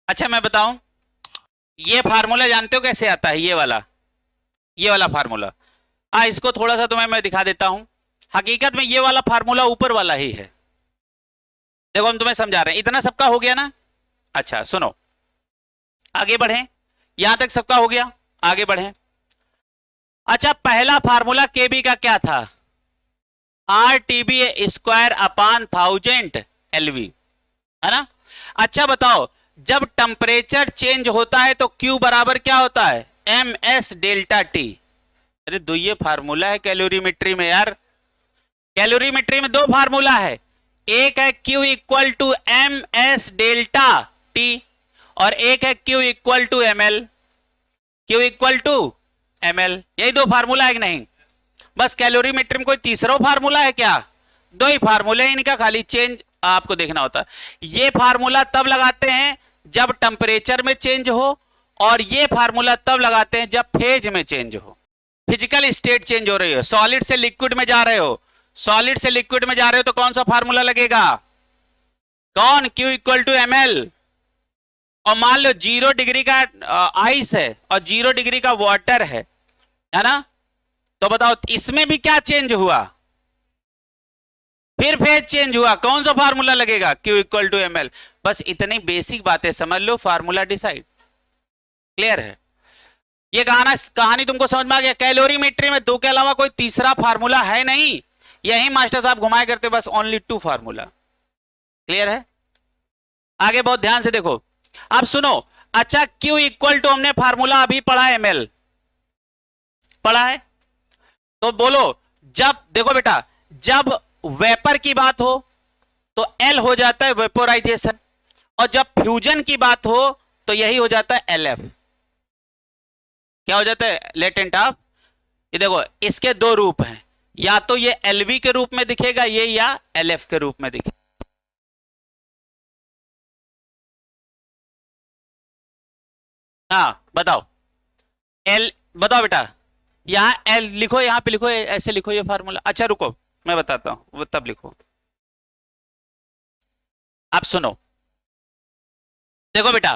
अच्छा मैं बताऊं, ये फार्मूला जानते हो कैसे आता है? ये वाला फार्मूला। हाँ, इसको थोड़ा सा तुम्हें मैं दिखा देता हूं। हकीकत में ये वाला फार्मूला ऊपर वाला ही है। देखो हम तुम्हें समझा रहे हैं, इतना सबका हो गया ना? अच्छा सुनो, आगे बढ़ें। यहां तक सबका हो गया, आगे बढ़ें। अच्छा, पहला फार्मूला केबी का क्या था? R TB square upon 1000 Lv, है ना? अच्छा बताओ, जब टेम्परेचर चेंज होता है तो क्यू बराबर क्या होता है? M S delta T. अरे दो ये फार्मूला है कैलोरीमेट्री में यार। कैलोरीमेट्री में दो फार्मूला है, एक है Q equal to M S delta T और एक है Q equal to M L. Q equal to M L, यही दो फार्मूला है कि नहीं? बस कैलोरीमेट्री में कोई तीसरा फार्मूला है क्या? दो ही फार्मूले हैं इनका, खाली चेंज आपको देखना होता है। ये फार्मूला तब लगाते हैं जब टेम्परेचर में चेंज हो, और ये फार्मूला तब लगाते हैं जब फेज में चेंज हो, फिजिकल स्टेट चेंज हो रही हो, सॉलिड से लिक्विड में जा रहे हो। सॉलिड से लिक्विड में जा रहे हो तो कौन सा फार्मूला लगेगा? कौन? Q equal to M L. और मान लो 0 डिग्री का आइस है और 0 डिग्री का वाटर है ना? तो बताओ इसमें भी क्या चेंज हुआ? फिर फेज चेंज हुआ, कौन सा फार्मूला लगेगा? Q equal to M L. बस इतनी बेसिक बातें समझ लो, फार्मूला डिसाइड। क्लियर है? ये कहानी तुमको समझ में आ गया? कैलोरीमेट्री में दो के अलावा कोई तीसरा फार्मूला है नहीं, यही मास्टर साहब घुमाए करते, बस ओनली 2 फार्मूला। क्लियर है? आगे बहुत ध्यान से देखो, अब सुनो। अच्छा, Q इक्वल टू हमने फार्मूला अभी पढ़ा है, ml पढ़ा है, तो बोलो। जब देखो बेटा, जब वेपर की बात हो तो L हो जाता है वेपोराइजेशन, और जब फ्यूजन की बात हो तो यही हो जाता है LF। क्या हो जाता है? Latent of. ये देखो, इसके दो रूप हैं, या तो ये LV के रूप में दिखेगा ये, या LF के रूप में दिखेगा। हाँ बताओ, एल बताओ बेटा। यहां एल लिखो, यहां पे लिखो, ऐसे लिखो ये फार्मूला। अच्छा रुको, मैं बताता हूं, वो तब लिखो। आप सुनो, देखो बेटा,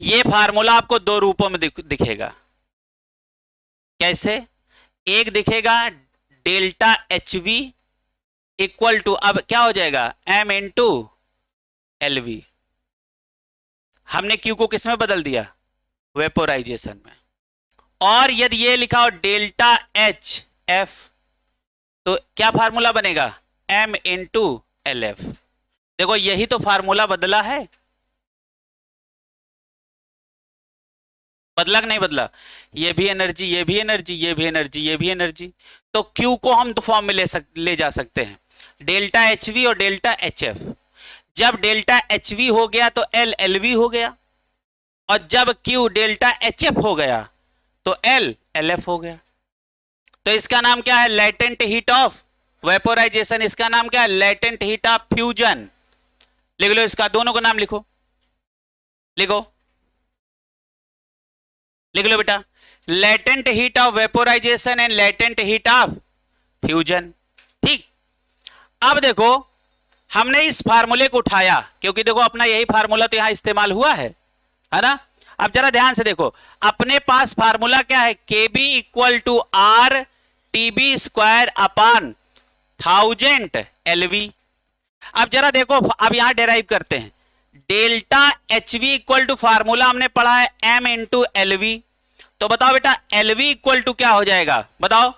ये फार्मूला आपको दो रूपों में दिखेगा। कैसे? एक दिखेगा delta H V equal to, अब क्या हो जाएगा? M into L V. हमने क्यू को किस में बदल दिया? वेपोराइजेशन में। और यदि ये लिखा हो डेल्टा एच एफ, तो क्या फार्मूला बनेगा? M into L F. देखो यही तो फार्मूला बदला है, बदला कि नहीं बदला? ये भी एनर्जी, ये भी एनर्जी, ये भी एनर्जी, ये भी एनर्जी। तो Q को हम दो फॉर्म में ले जा सकते हैं, डेल्टा एच वी और डेल्टा एच एफ। जब डेल्टा एच वी हो गया तो एल एल वी हो गया, और जब Q डेल्टा एच एफ हो गया तो एल एल एफ हो गया। तो इसका नाम क्या है? Latent heat of vaporisation. इसका नाम क्या है? Latent heat of fusion. लिख लो इसका, दोनों का नाम लिखो, लिखो, लिख लो बेटा। Latent heat of vaporisation and latent heat of fusion. ठीक। अब देखो, हमने इस फार्मूले को उठाया, क्योंकि देखो अपना यही फार्मूला तो यहां इस्तेमाल हुआ है ना? अब जरा ध्यान से देखो, अपने पास फार्मूला क्या है? KB equal to R TB square upon 1000 LV. अब जरा देखो, अब यहां डेराइव करते हैं। Delta H V equal to, formula हमने पढ़ा है एम इंटू एलवी। तो बताओ बेटा, एलवी इक्वल टू क्या हो जाएगा? बताओ।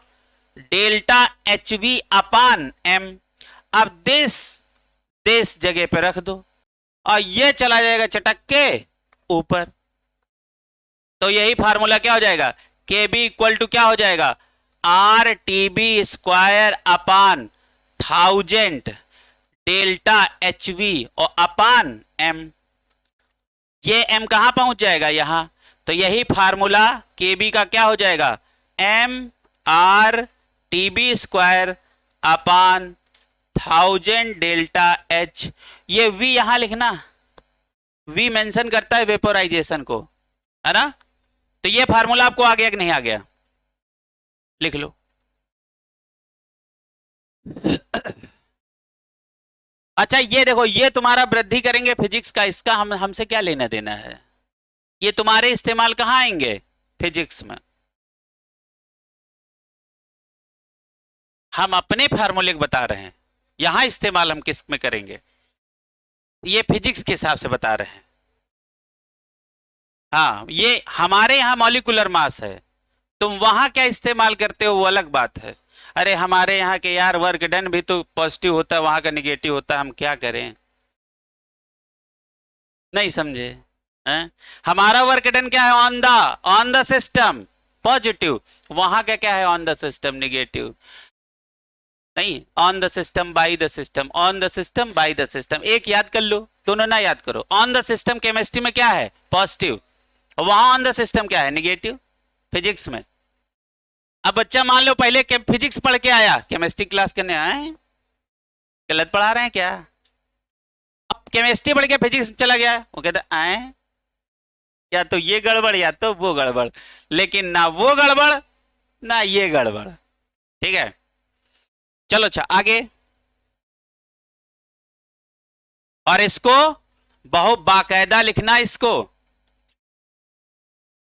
Delta H V upon M. अब दिस दिस जगह पे रख दो, और ये चला जाएगा चटक के ऊपर। तो यही फार्मूला क्या हो जाएगा? के बी इक्वल टू क्या हो जाएगा? R T B square upon 1000 delta H V और अपान एम। ये एम कहां पहुंच जाएगा? यहां। तो यही फार्मूला के बी का क्या हो जाएगा? M R T B square upon 1000 delta H. ये वी यहां लिखना, वी मेंशन करता है वेपोराइजेशन को, है ना? तो ये फार्मूला आपको आ गया कि नहीं आ गया? लिख लो। अच्छा ये देखो, ये तुम्हारा वृद्धि करेंगे फिजिक्स का, इसका हमसे क्या लेना देना है? ये तुम्हारे इस्तेमाल कहां आएंगे? फिजिक्स में। हम अपने फार्मूले बता रहे हैं, यहां इस्तेमाल हम किस में करेंगे? ये फिजिक्स के हिसाब से बता रहे हैं। हाँ, ये हमारे यहाँ मॉलिक्यूलर मास है, तुम वहां क्या इस्तेमाल करते हो वो अलग बात है। अरे हमारे यहाँ के यार वर्क डन भी तो पॉजिटिव होता है, वहां का निगेटिव होता है, हम क्या करें? नहीं समझे? हैं? हमारा वर्क डन क्या है? ऑन द सिस्टम पॉजिटिव, वहां का क्या है? On the system negative. नहीं, on the system by the system, on the system by the system, एक याद कर लो, दोनों ना याद करो। ऑन द सिस्टम केमिस्ट्री में क्या है? पॉजिटिव। वहां ऑन द सिस्टम क्या है? निगेटिव, फिजिक्स में। अब बच्चा मान लो पहले फिजिक्स पढ़ के आया, केमिस्ट्री क्लास करने आए, गलत पढ़ा रहे हैं क्या? अब केमिस्ट्री पढ़ के फिजिक्स चला गया, वो कहता आए या तो ये गड़बड़ या तो वो गड़बड़, लेकिन ना वो गड़बड़ ना ये गड़बड़। ठीक है, चलो अच्छा आगे। और इसको बहुत बाकायदा लिखना, इसको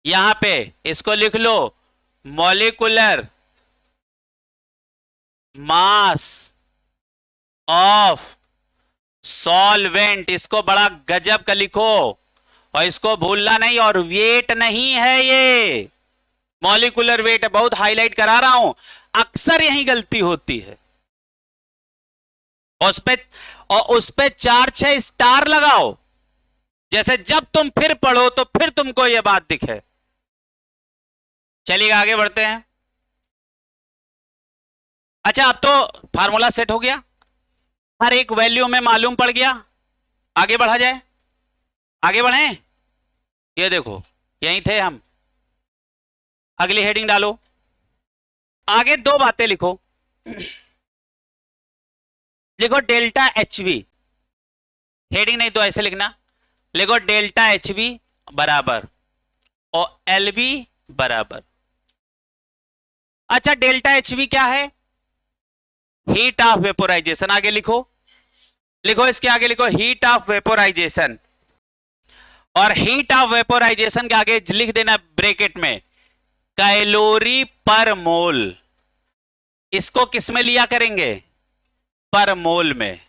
यहां पे इसको लिख लो, मॉलिक्यूलर मास ऑफ सॉल्वेंट, इसको बड़ा गजब का लिखो और इसको भूलना नहीं। और वेट नहीं है ये, मॉलिक्यूलर वेट है, बहुत हाईलाइट करा रहा हूं, अक्सर यही गलती होती है। और उस पे 4-6 स्टार लगाओ, जैसे जब तुम फिर पढ़ो तो फिर तुमको यह बात दिखे। चलिए आगे बढ़ते हैं। अच्छा अब तो फार्मूला सेट हो गया, हर एक वैल्यू में मालूम पड़ गया। आगे बढ़ा जाए, आगे बढ़े। ये देखो यहीं थे हम, अगली हेडिंग डालो। आगे दो बातें लिखो, लिखो डेल्टा एच वी, हेडिंग नहीं तो ऐसे लिखना, लिखो डेल्टा एच वी बराबर और एल वी बराबर। अच्छा डेल्टा एच वी क्या है? Heat of vaporisation. आगे लिखो, लिखो इसके आगे लिखो हीट ऑफ वेपोराइजेशन, और हीट ऑफ वेपोराइजेशन के आगे लिख देना ब्रैकेट में कैलोरी पर मोल। इसको किस में लिया करेंगे? पर मोल में।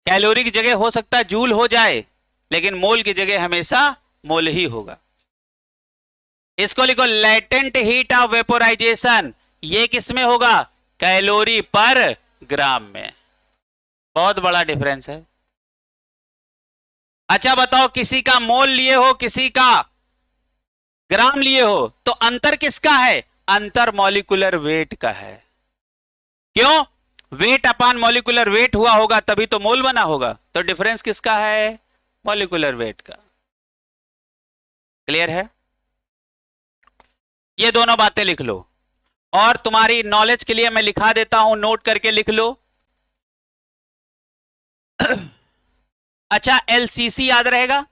कैलोरी की जगह हो सकता है जूल हो जाए, लेकिन मोल की जगह हमेशा मोल ही होगा। इसको लिखो लेटेंट हीट ऑफ वेपोराइजेशन, ये किस में होगा? कैलोरी पर ग्राम में। बहुत बड़ा डिफरेंस है। अच्छा बताओ, किसी का मोल लिए हो, किसी का ग्राम लिए हो, तो अंतर किसका है? अंतर मॉलिक्यूलर वेट का है। क्यों? वेट अपान मॉलिक्यूलर वेट हुआ होगा तभी तो मोल बना होगा, तो डिफरेंस किसका है? मॉलिक्यूलर वेट का। क्लियर है? ये दोनों बातें लिख लो, और तुम्हारी नॉलेज के लिए मैं लिखा देता हूं, नोट करके लिख लो। अच्छा एलसीसी याद रहेगा,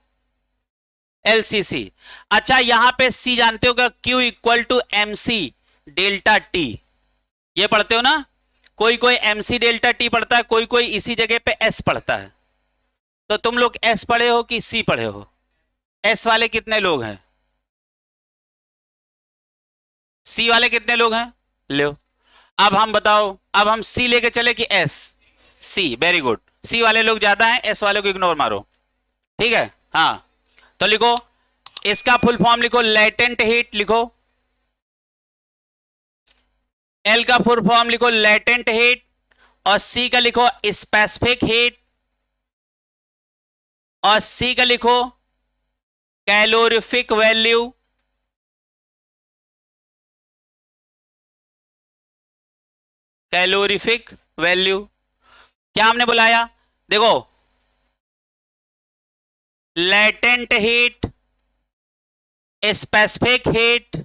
एलसीसी। अच्छा यहां पे सी जानते हो क्या? Q equal to M C delta T, ये पढ़ते हो ना? कोई कोई एम सी डेल्टा टी पढ़ता है, कोई कोई इसी जगह पे एस पढ़ता है। तो तुम लोग एस पढ़े हो कि सी पढ़े हो? एस वाले कितने लोग हैं? सी वाले कितने लोग हैं? लो, अब हम बताओ, अब हम सी लेके चले कि एस? सी, वेरी गुड। सी वाले लोग ज्यादा हैं, एस वाले को इग्नोर मारो। ठीक है, हाँ। तो लिखो, इसका फुल फॉर्म लिखो, लेटेंट हीट लिखो, एल का फुल फॉर्म लिखो लेटेंट हीट, और सी का लिखो स्पेसिफिक हीट, और सी का लिखो कैलोरीफिक वैल्यू, कैलोरीफिक वैल्यू। क्या हमने बुलाया? देखो, latent heat, specific heat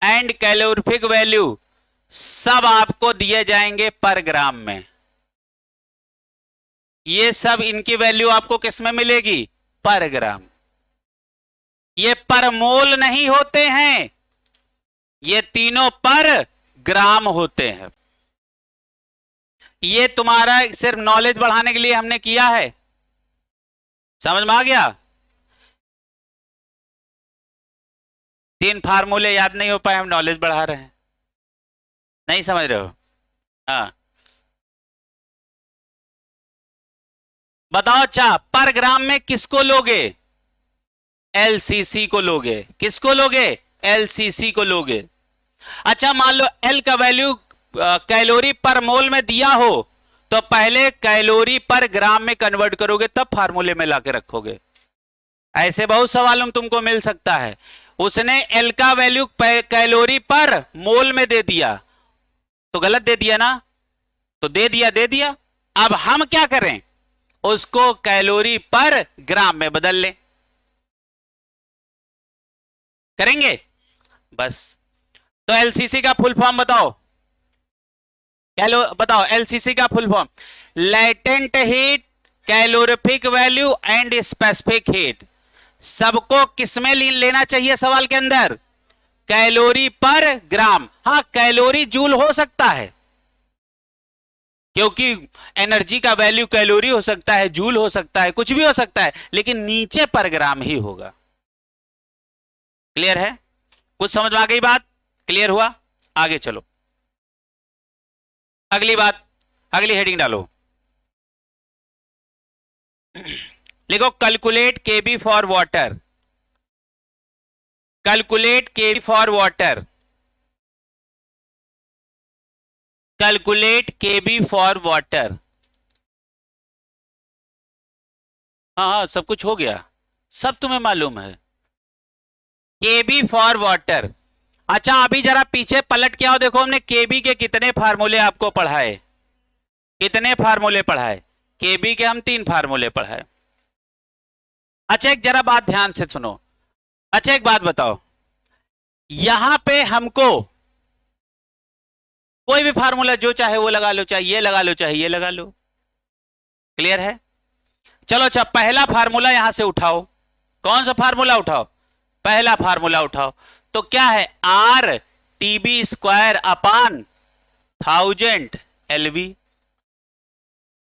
and calorific value सब आपको दिए जाएंगे पर ग्राम में। ये सब इनकी वैल्यू आपको किस में मिलेगी? पर ग्राम। ये पर मोल नहीं होते हैं, ये तीनों पर ग्राम होते हैं। ये तुम्हारा सिर्फ नॉलेज बढ़ाने के लिए हमने किया है, समझ में आ गया? 3 फार्मूले याद नहीं हो पाए, हम नॉलेज बढ़ा रहे हैं, नहीं समझ रहे हो? हाँ बताओ। अच्छा, पर ग्राम में किसको लोगे? एलसीसी को लोगे। किसको लोगे? एलसीसी को लोगे। अच्छा, मान लो एल का वैल्यू कैलोरी पर मोल में दिया हो, तो पहले कैलोरी पर ग्राम में कन्वर्ट करोगे, तब फार्मूले में लाके रखोगे। ऐसे बहुत सवालों में तुमको मिल सकता है। उसने एल का वैल्यू कैलोरी पर मोल में दे दिया, तो गलत दे दिया ना, तो दे दिया। अब हम क्या करें? उसको कैलोरी पर ग्राम में बदल लें। करेंगे बस। तो एलसीसी का फुल फॉर्म बताओ। बताओ एलसीसी का full form. Latent heat, calorific value and specific heat. सबको किसमें लेना चाहिए सवाल के अंदर? कैलोरी पर ग्राम। हां, कैलोरी जूल हो सकता है, क्योंकि एनर्जी का वैल्यू कैलोरी हो सकता है, जूल हो सकता है, कुछ भी हो सकता है, लेकिन नीचे पर ग्राम ही होगा। क्लियर है? कुछ समझ में आ गई बात? क्लियर हुआ? आगे चलो, अगली बात, अगली हेडिंग डालो। लिखो calculate KB for water. Calculate KB for water. Calculate KB for water. हाँ, सब कुछ हो गया, सब तुम्हें मालूम है। केबी फॉर वाटर। अच्छा, अभी जरा पीछे पलट के आओ, देखो हमने केबी के कितने फार्मूले आपको पढ़ाए। कितने फार्मूले पढ़ाए? केबी के हम 3 फार्मूले पढ़ाए। अच्छा, एक जरा बात ध्यान से सुनो। अच्छा, एक बात बताओ, यहां पे हमको कोई भी फार्मूला जो चाहे वो लगा लो, चाहे ये लगा लो, चाहे ये लगा लो। क्लियर है? चलो, अच्छा, पहला फार्मूला यहां से उठाओ। कौन सा फार्मूला उठाओ? पहला फार्मूला उठाओ। तो क्या है? R TB square upon 1000 Lv.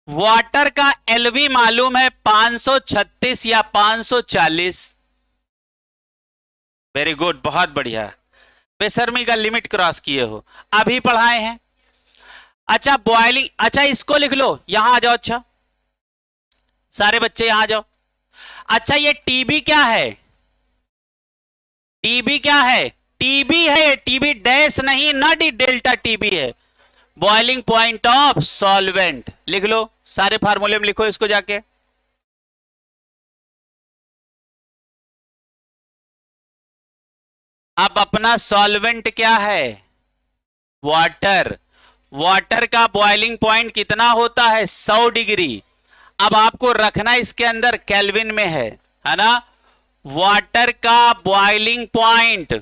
Water का एलवी मालूम है 536 या 540। वेरी गुड, बहुत बढ़िया। बेशर्मी का लिमिट क्रॉस किए हो, अभी पढ़ाए हैं। अच्छा, बॉइलिंग। अच्छा, इसको लिख लो, यहां आ जाओ। अच्छा, सारे बच्चे यहां आ जाओ। अच्छा, ये टीबी क्या है? टीबी क्या है? टीबी है, टीबी डैश नहीं, ना डी डेल्टा टीबी है। Boiling point of solvent. लिख लो, सारे फार्मूले में लिखो इसको जाके। अब अपना सॉल्वेंट क्या है? वाटर। वाटर का बॉइलिंग पॉइंट कितना होता है? 100 डिग्री। अब आपको रखना इसके अंदर केल्विन में है ना? वाटर का बॉइलिंग पॉइंट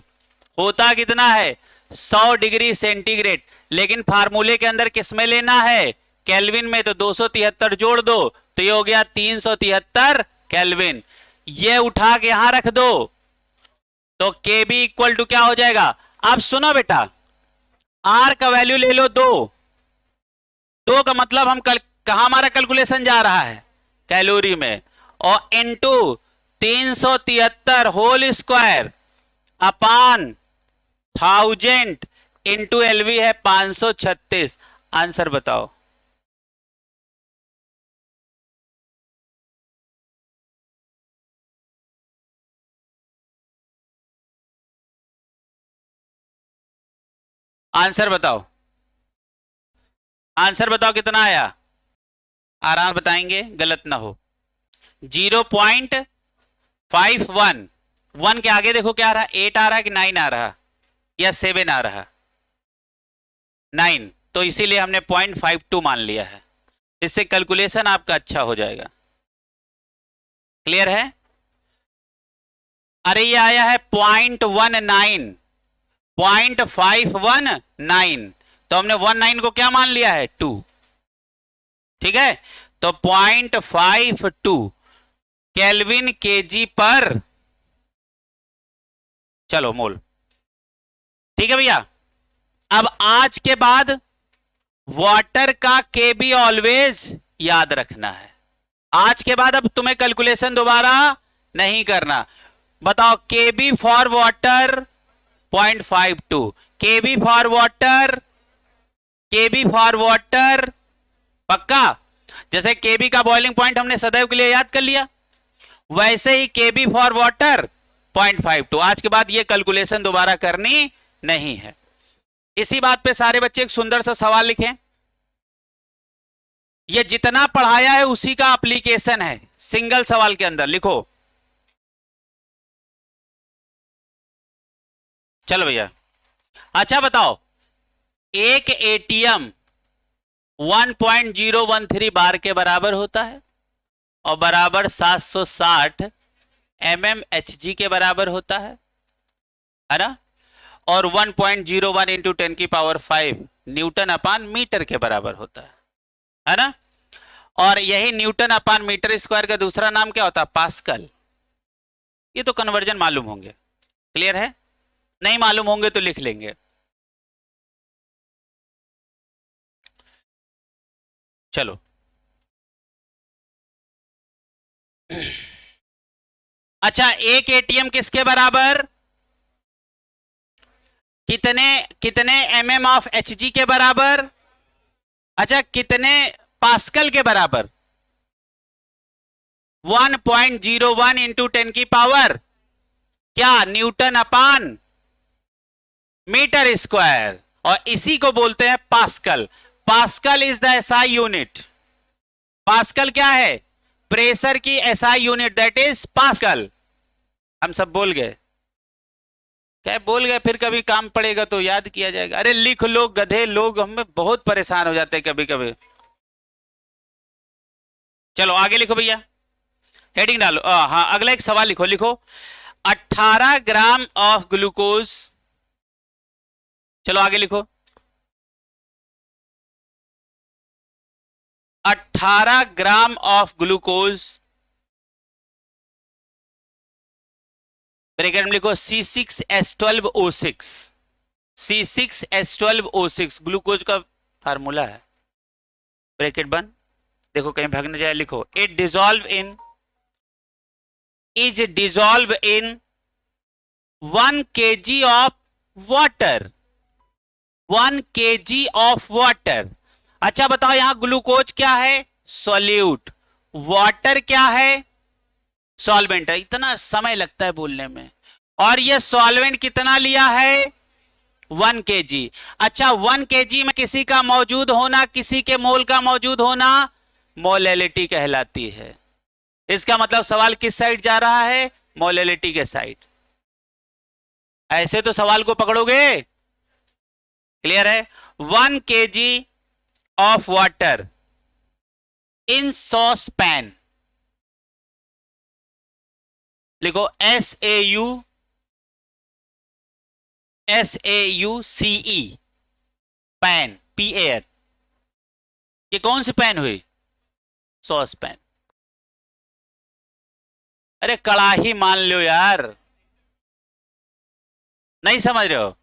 होता कितना है? 100 डिग्री सेंटीग्रेड। लेकिन फार्मूले के अंदर किसमें लेना है? केल्विन में। तो 273 जोड़ दो, तो ये हो गया 373 केल्विन। ये उठा के यहां रख दो, तो के बी इक्वल टू क्या हो जाएगा? अब सुनो बेटा, आर का वैल्यू ले लो 2। 2 का मतलब हम कहां हमारा कैलकुलेशन जा रहा है? कैलोरी में। और into 373 whole square upon 1000 into Lv है 536। आंसर बताओ। आंसर बताओ। आंसर बताओ कितना आया? आराम बताएंगे, गलत ना हो। 0.51। 1 के आगे देखो क्या आ रहा है? 8 आ रहा है कि 9 आ रहा, या 7 आ रहा? 9। तो इसीलिए हमने 0.52 मान लिया है। इससे कैलकुलेशन आपका अच्छा हो जाएगा। क्लियर है? अरे, ये आया है 0.19, 0.519। तो हमने 19 को क्या मान लिया है? 2। ठीक है, तो 0.52 केल्विन केजी पर, चलो, मोल। ठीक है भैया। अब आज के बाद वाटर का केबी ऑलवेज याद रखना है। आज के बाद अब तुम्हें कैलकुलेशन दोबारा नहीं करना। बताओ KB for water 0.52, KB for water, KB for water पक्का। जैसे केबी का बॉइलिंग पॉइंट हमने सदैव के लिए याद कर लिया, वैसे ही केबी फॉर वाटर 0.52। आज के बाद ये कैलकुलेशन दोबारा करनी नहीं है। इसी बात पे सारे बच्चे एक सुंदर सा सवाल लिखें। ये जितना पढ़ाया है उसी का एप्लीकेशन है, सिंगल सवाल के अंदर लिखो। चलो भैया, अच्छा बताओ, एक एटीएम 1.013 बार के बराबर होता है और बराबर 760 mmHg के बराबर होता है ना, और 1.01 इंटू 10⁵ न्यूटन अपान मीटर के बराबर होता है ना। और यही न्यूटन अपान मीटर स्क्वायर का दूसरा नाम क्या होता है? पास्कल। ये तो कन्वर्जन मालूम होंगे, क्लियर है? नहीं मालूम होंगे तो लिख लेंगे। चलो अच्छा, एक एटीएम किसके बराबर? कितने कितने mm ऑफ Hg के बराबर? अच्छा, कितने पास्कल के बराबर? 1.01 इंटू 10⁻, क्या? न्यूटन अपान मीटर स्क्वायर, और इसी को बोलते हैं pascal. Pascal is the SI unit. Pascal क्या है? प्रेशर की SI unit, that is pascal. हम सब बोल गए, क्या बोल गए? फिर कभी काम पड़ेगा तो याद किया जाएगा। अरे लिख लो गधे लोग, हमें बहुत परेशान हो जाते हैं कभी कभी। चलो आगे लिखो भैया, हेडिंग डालो। हाँ, अगला एक सवाल लिखो। लिखो 18 ग्राम ऑफ ग्लूकोज। चलो आगे लिखो, 18 ग्राम ऑफ ग्लूकोज, ब्रैकेट में लिखो C6H12O6। C6H12O6 ग्लूकोज का फार्मूला है, ब्रैकेट बंद। देखो कहीं भाग न जाए, लिखो is dissolve in 1 kg of water, 1 kg of water. अच्छा बताओ, यहां ग्लूकोज क्या है? सॉल्यूट। वाटर क्या है? सॉल्वेंट है। इतना समय लगता है बोलने में। और ये सॉल्वेंट कितना लिया है? 1 kg। अच्छा, 1 kg में किसी का मौजूद होना, किसी के मोल का मौजूद होना मोलैलिटी कहलाती है। इसका मतलब सवाल किस साइड जा रहा है? मोलैलिटी के साइड। ऐसे तो सवाल को पकड़ोगे, क्लियर है? 1 kg of water in sauce pan, लिखो SAUCE पैन, PAN। ये कौन सी पैन हुई? Sauce pan. अरे कड़ाही मान लो यार, नहीं समझ रहे हो?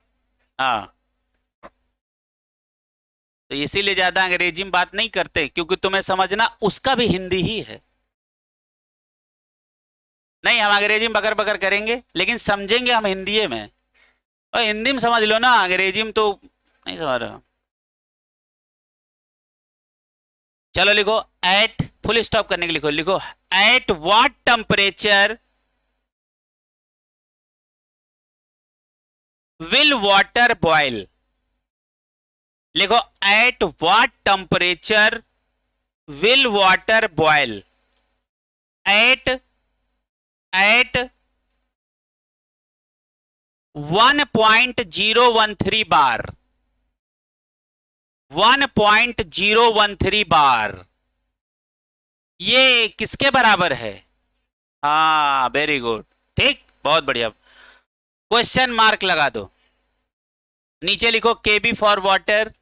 हाँ, तो इसीलिए ज्यादा अंग्रेजी में बात नहीं करते, क्योंकि तुम्हें समझना उसका भी हिंदी ही है। नहीं, हम अंग्रेजी में बकर बकर करेंगे, लेकिन समझेंगे हम हिंदी में। और हिंदी में समझ लो ना, अंग्रेजी में तो नहीं समझ रहे हो। चलो लिखो, एट, फुल स्टॉप करने के लिखो। लिखो at what temperature will water boil. लिखो at what temperature will water boil. At 1.013 bar, 1.013 bar. ये किसके बराबर है? हाँ, वेरी गुड, ठीक, बहुत बढ़िया। क्वेश्चन मार्क लगा दो, नीचे लिखो केबी फॉर वाटर,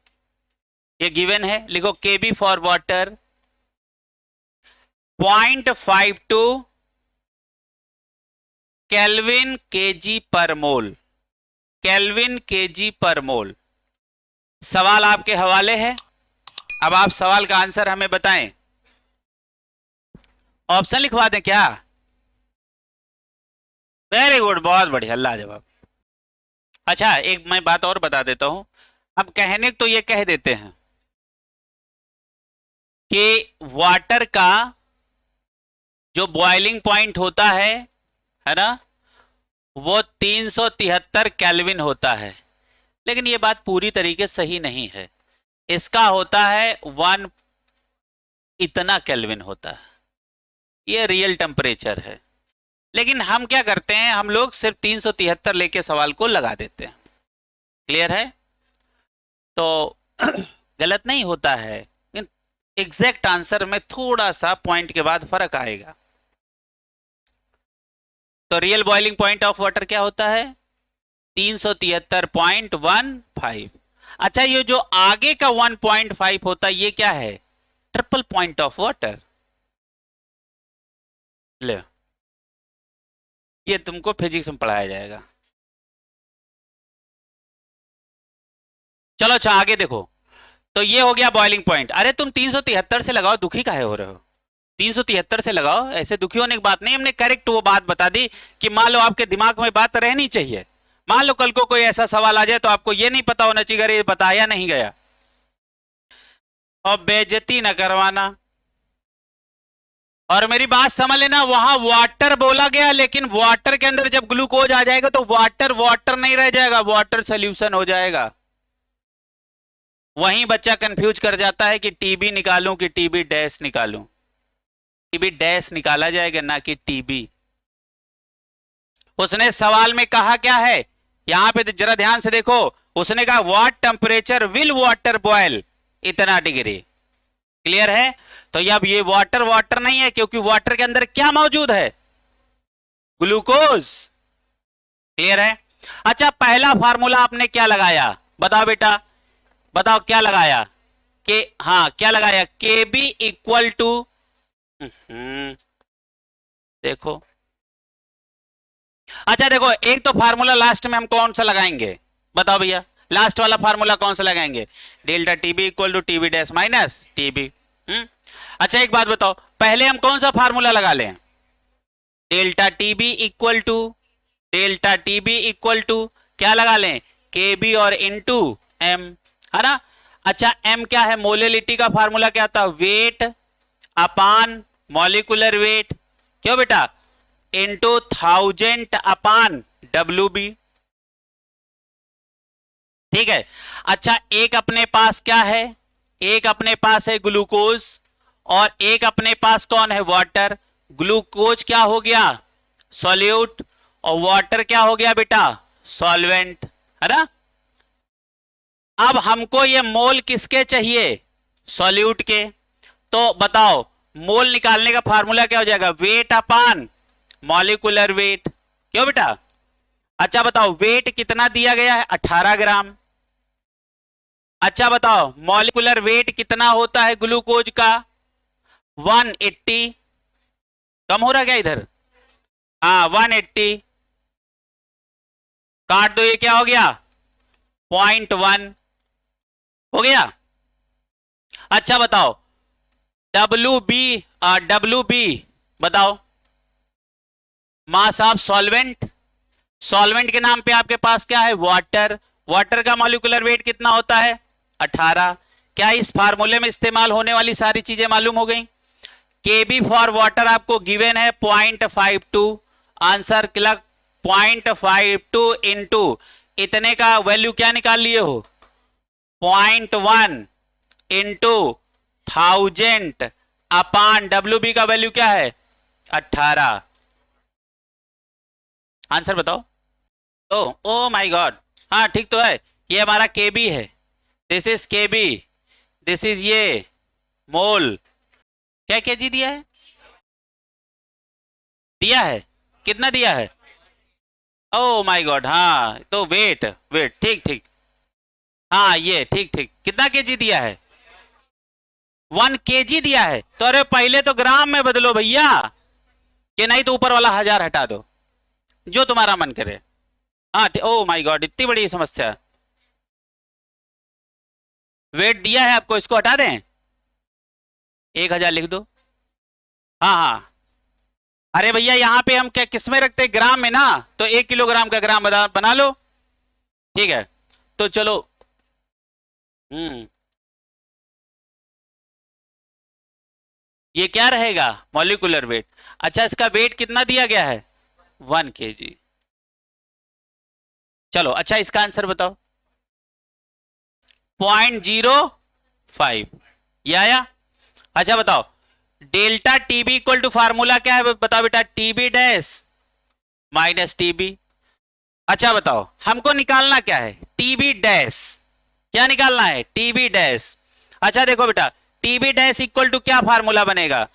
ये गिवन है। लिखो केबी फॉर वाटर 0.52 केल्विन केजी पर मोल, केल्विन केजी पर मोल। सवाल आपके हवाले है, अब आप सवाल का आंसर हमें बताएं। ऑप्शन लिखवा दें क्या? वेरी गुड, बहुत बढ़िया, लाजवाब। अच्छा, एक मैं बात और बता देता हूं। अब कहने तो ये कह देते हैं कि वाटर का जो बॉइलिंग पॉइंट होता है ना, वो 373 केल्विन होता है। लेकिन ये बात पूरी तरीके से सही नहीं है। इसका होता है 1 इतना केल्विन होता है। ये रियल टेम्परेचर है। लेकिन हम क्या करते हैं, हम लोग सिर्फ 373 लेके सवाल को लगा देते हैं। क्लियर है? तो गलत नहीं होता है, लेकिन एग्जैक्ट आंसर में थोड़ा सा पॉइंट के बाद फर्क आएगा। तो real boiling point of water क्या होता है? 373.15। अच्छा, ये जो आगे का 1.5 होता है, ये क्या है? Triple point of water. ले, ये तुमको फिजिक्स में पढ़ाया जाएगा। चलो अच्छा, आगे देखो। तो ये हो गया बॉइलिंग पॉइंट। अरे तुम 373 से लगाओ, दुखी काहे हो रहे हो? 373 से लगाओ, ऐसे दुखी होने की बात नहीं। हमने करेक्ट वो बात बता दी कि मान लो आपके दिमाग में बात रहनी चाहिए। मान लो कल को कोई ऐसा सवाल आ जाए तो आपको ये नहीं पता होना चाहिए अरे ये बताया नहीं गया। और बेइज्जती न करवाना। और मेरी बात समझ लेना, वहां वाटर बोला गया, लेकिन वाटर के अंदर जब ग्लूकोज आ जाएगा तो वाटर वाटर नहीं रह जाएगा, वाटर सोल्यूशन हो जाएगा। वहीं बच्चा कंफ्यूज कर जाता है कि टीबी निकालूं कि टीबी डैश निकालूं। टीबी डैश निकाला जाएगा, ना कि टीबी। उसने सवाल में कहा क्या है, यहां पे जरा ध्यान से देखो। उसने कहा what temperature will water boil, इतना डिग्री। क्लियर है? तो अब ये वाटर वाटर नहीं है, क्योंकि वाटर के अंदर क्या मौजूद है? ग्लूकोज। क्लियर है? अच्छा, पहला फार्मूला आपने क्या लगाया? बताओ बेटा, बताओ क्या लगाया? के हाँ, क्या लगाया? के बी इक्वल टू, देखो। अच्छा देखो, एक तो फार्मूला लास्ट में हम कौन सा लगाएंगे? बताओ भैया, लास्ट वाला फार्मूला कौन सा लगाएंगे? Delta Tb equal to Tb dash minus Tb. अच्छा एक बात बताओ, पहले हम कौन सा फार्मूला लगा लें? Delta Tb equal to, delta Tb equal to क्या लगा लें? के बी और इनटू एम, है ना? अच्छा, एम क्या है? मोलेलिटी का फार्मूला क्या था? वेट अपान मॉलिकुलर वेट। क्यों बेटा? इनटू 1000 अपान डब्ल्यू बी। ठीक है। अच्छा, एक अपने पास क्या है? एक अपने पास है ग्लूकोज, और एक अपने पास कौन है? वाटर। ग्लूकोज क्या हो गया? सॉल्यूट। और वाटर क्या हो गया बेटा? सॉल्वेंट, है ना? अब हमको ये मोल किसके चाहिए? सॉल्यूट के। तो बताओ, मोल निकालने का फार्मूला क्या हो जाएगा? वेट अपान मॉलिकुलर वेट। क्यों बेटा? अच्छा बताओ, वेट कितना दिया गया है? 18 ग्राम। अच्छा बताओ, मॉलिकुलर वेट कितना होता है ग्लूकोज का? 180। कम हो रहा क्या इधर? हाँ 180। काट दो, ये क्या हो गया? 0.1 हो गया। अच्छा बताओ, डब्ल्यू बी बताओ, मास ऑफ सॉल्वेंट। सॉल्वेंट के नाम पे आपके पास क्या है? वाटर। वाटर का मॉलिक्यूलर वेट कितना होता है? 18। क्या इस फार्मूले में इस्तेमाल होने वाली सारी चीजें मालूम हो गई? केबी फॉर वाटर आपको गिवन है 0.52। आंसर क्लक 0.52 इंटू इतने का वैल्यू क्या निकाल लिए हो? 0.1 इंटू 1000 अपान डब्ल्यू बी का वैल्यू क्या है? 18। आंसर बताओ। ओ माय गॉड, हाँ ठीक तो है। ये हमारा केबी है, this is KB, this is ये मोल। क्या केजी दिया है? दिया है, कितना दिया है? ओ माय गॉड, हाँ तो वेट, वेट ठीक ठीक, हाँ ये ठीक ठीक। कितना केजी दिया है? 1 केजी दिया है। तो अरे पहले तो ग्राम में बदलो भैया, कि नहीं तो ऊपर वाला 1000 हटा दो, जो तुम्हारा मन करे। हाँ ओ माय गॉड, इतनी बड़ी समस्या। वेट दिया है आपको, इसको हटा दें? 1000 लिख दो। हाँ हाँ, अरे भैया यहाँ पे हम क्या किस में रखते हैं, ग्राम में ना, तो 1 किलोग्राम का ग्राम बना लो। ठीक है, तो चलो। ये क्या रहेगा, मॉलिक्यूलर वेट। अच्छा, इसका वेट कितना दिया गया है, 1 kg। चलो अच्छा, इसका आंसर बताओ। 0.05 ये आया। अच्छा बताओ, delta Tb equal to formula क्या है, बताओ बेटा, टीबी डैश माइनस टीबी। अच्छा बताओ, हमको निकालना क्या है, टीबी डैश। क्या निकालना है, टीबी डैश। अच्छा देखो बेटा, टीबी डैश इक्वल टू क्या फार्मूला बनेगा,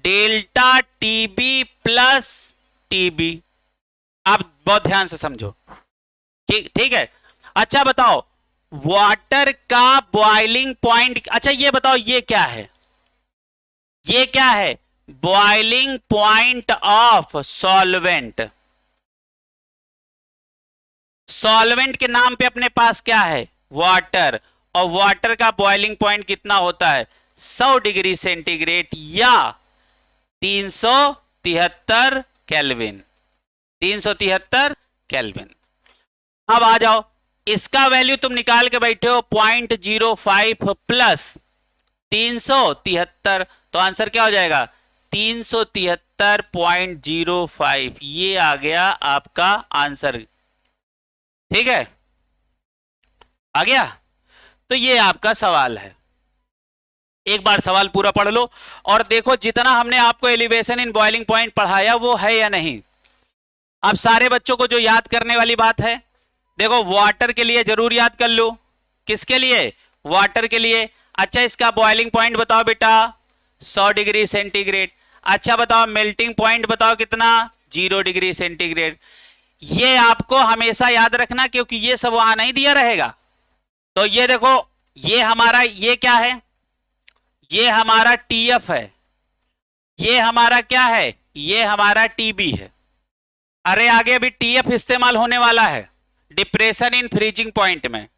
डेल्टा टीबी प्लस टीबी। आप बहुत ध्यान से समझो, ठीक ठीक है। अच्छा बताओ, वाटर का बॉइलिंग पॉइंट, अच्छा ये बताओ ये क्या है, ये क्या है, boiling point of solvent. Solvent के नाम पे अपने पास क्या है, वाटर, और वाटर का बॉइलिंग पॉइंट कितना होता है, 100 डिग्री सेंटीग्रेड या 373 केल्विन। 373 केल्विन। अब आ जाओ, इसका वैल्यू तुम निकाल के बैठे हो 0.05 प्लस 373, तो आंसर क्या हो जाएगा, 373.05। ये आ गया आपका आंसर। ठीक है, आ गया। तो ये आपका सवाल है, एक बार सवाल पूरा पढ़ लो और देखो जितना हमने आपको एलिवेशन इन बॉइलिंग पॉइंट पढ़ाया वो है या नहीं। अब सारे बच्चों को जो याद करने वाली बात है, देखो वाटर के लिए जरूर याद कर लो। किसके लिए, वाटर के लिए। अच्छा, इसका बॉइलिंग पॉइंट बताओ बेटा, 100 डिग्री सेंटीग्रेड। अच्छा बताओ, मेल्टिंग पॉइंट बताओ कितना, 0 डिग्री सेंटीग्रेड। ये आपको हमेशा याद रखना, क्योंकि ये सब वहां नहीं दिया रहेगा। तो ये देखो, ये हमारा, ये क्या है, ये हमारा टीएफ है, ये हमारा क्या है, ये हमारा टीबी है। अरे आगे अभी टीएफ इस्तेमाल होने वाला है डिप्रेशन इन फ्रीजिंग पॉइंट में।